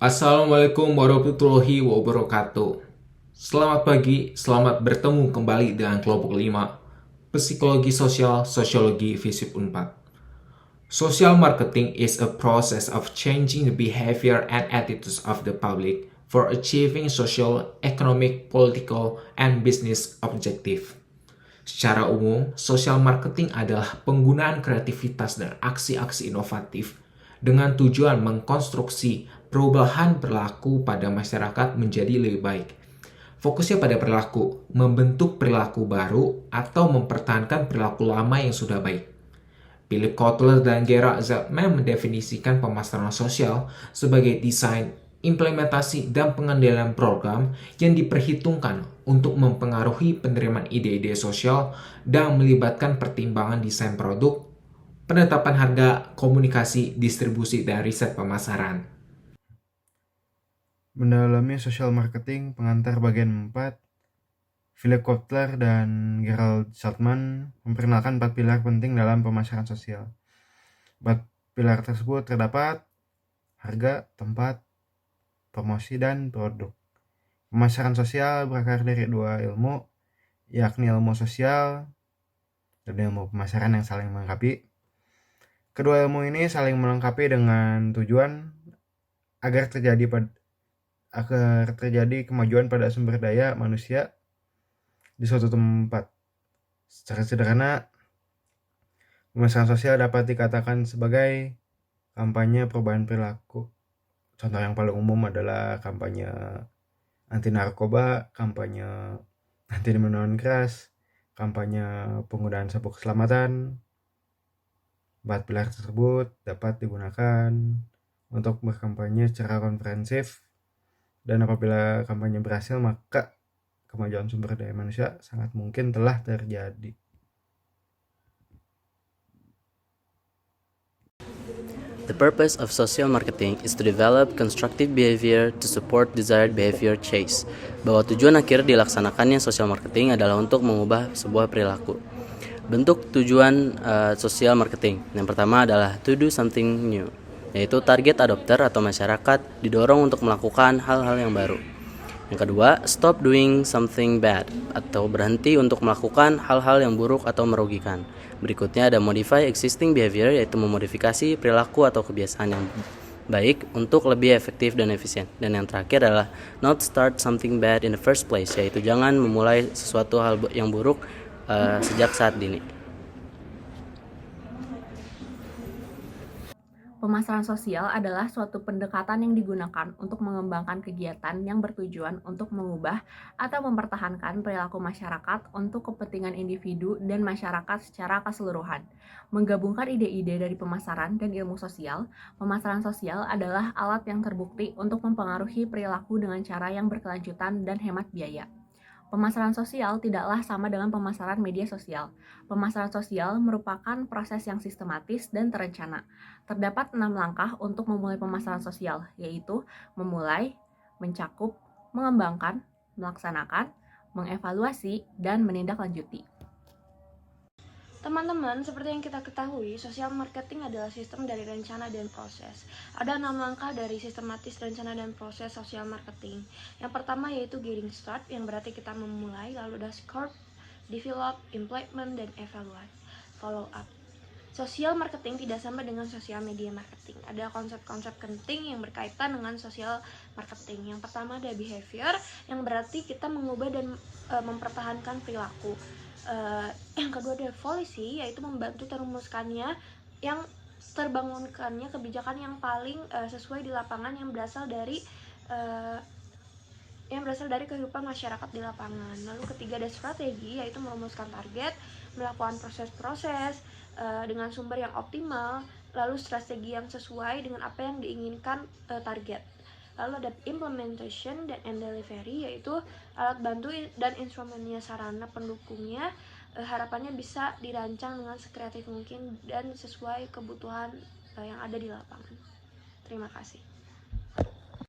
Assalamualaikum warahmatullahi wabarakatuh. Selamat pagi, selamat bertemu kembali dengan kelompok 5 Psikologi Sosial, Sosiologi FISIP Unpad. Social marketing is a process of changing the behavior and attitudes of the public for achieving social, economic, political, and business objective. Secara umum, social marketing adalah penggunaan kreativitas dan aksi-aksi inovatif dengan tujuan mengkonstruksi perubahan perilaku pada masyarakat menjadi lebih baik. Fokusnya pada perilaku, membentuk perilaku baru atau mempertahankan perilaku lama yang sudah baik. Philip Kotler dan Gerard Zeltman mendefinisikan pemasaran sosial sebagai desain, implementasi, dan pengendalian program yang diperhitungkan untuk mempengaruhi penerimaan ide-ide sosial dan melibatkan pertimbangan desain produk, penetapan harga, komunikasi, distribusi, dan riset pemasaran. Mendalami social marketing pengantar bagian 4, Philip Kotler dan Gerald Saltman memperkenalkan 4 pilar penting dalam pemasaran sosial. 4 pilar tersebut terdapat harga, tempat, promosi, dan produk. Pemasaran sosial berakar dari dua ilmu, yakni ilmu sosial dan ilmu pemasaran yang saling melengkapi. Kedua ilmu ini saling melengkapi dengan tujuan agar terjadi kemajuan pada sumber daya manusia di suatu tempat. Secara sederhana, pemasaran sosial dapat dikatakan sebagai kampanye perubahan perilaku. Contoh yang paling umum adalah kampanye anti narkoba, kampanye anti minuman keras, kampanye penggunaan sabuk keselamatan. 4 pilar tersebut dapat digunakan untuk berkampanye secara komprehensif, dan apabila kampanye berhasil, maka kemajuan sumber daya manusia sangat mungkin telah terjadi. The purpose of social marketing is to develop constructive behavior to support desired behavior change. Bahwa tujuan akhir dilaksanakannya social marketing adalah untuk mengubah sebuah perilaku. Bentuk tujuan social marketing yang pertama adalah to do something new, yaitu target adopter atau masyarakat didorong untuk melakukan hal-hal yang baru. Yang kedua, stop doing something bad atau berhenti untuk melakukan hal-hal yang buruk atau merugikan. Berikutnya ada modify existing behavior, yaitu memodifikasi perilaku atau kebiasaan yang baik untuk lebih efektif dan efisien. Dan yang terakhir adalah not start something bad in the first place, yaitu jangan memulai sesuatu hal yang buruk sejak saat dini. Pemasaran sosial adalah suatu pendekatan yang digunakan untuk mengembangkan kegiatan yang bertujuan untuk mengubah atau mempertahankan perilaku masyarakat untuk kepentingan individu dan masyarakat secara keseluruhan. Menggabungkan ide-ide dari pemasaran dan ilmu sosial, pemasaran sosial adalah alat yang terbukti untuk mempengaruhi perilaku dengan cara yang berkelanjutan dan hemat biaya. Pemasaran sosial tidaklah sama dengan pemasaran media sosial. Pemasaran sosial merupakan proses yang sistematis dan terencana. Terdapat 6 langkah untuk memulai pemasaran sosial, yaitu memulai, mencakup, mengembangkan, melaksanakan, mengevaluasi, dan menindaklanjuti. Teman-teman, seperti yang kita ketahui, sosial marketing adalah sistem dari rencana dan proses. Ada 6 langkah dari sistematis rencana dan proses sosial marketing. Yang pertama yaitu getting start, yang berarti kita memulai, lalu ada scope, develop, implement, dan evaluate, follow up. Sosial marketing tidak sama dengan sosial media marketing. Ada konsep-konsep penting yang berkaitan dengan sosial marketing. Yang pertama ada behavior, yang berarti kita mengubah dan mempertahankan perilaku. Yang kedua ada policy, yaitu membantu terumuskannya yang terbangunkannya kebijakan yang paling sesuai di lapangan yang berasal dari kehidupan masyarakat di lapangan. Lalu ketiga ada strategi, yaitu merumuskan target, melakukan proses-proses dengan sumber yang optimal, lalu strategi yang sesuai dengan apa yang diinginkan target. Lalu ada implementation dan delivery, yaitu alat bantu dan instrumennya, sarana pendukungnya, harapannya bisa dirancang dengan sekreatif mungkin dan sesuai kebutuhan yang ada di lapangan. Terima kasih.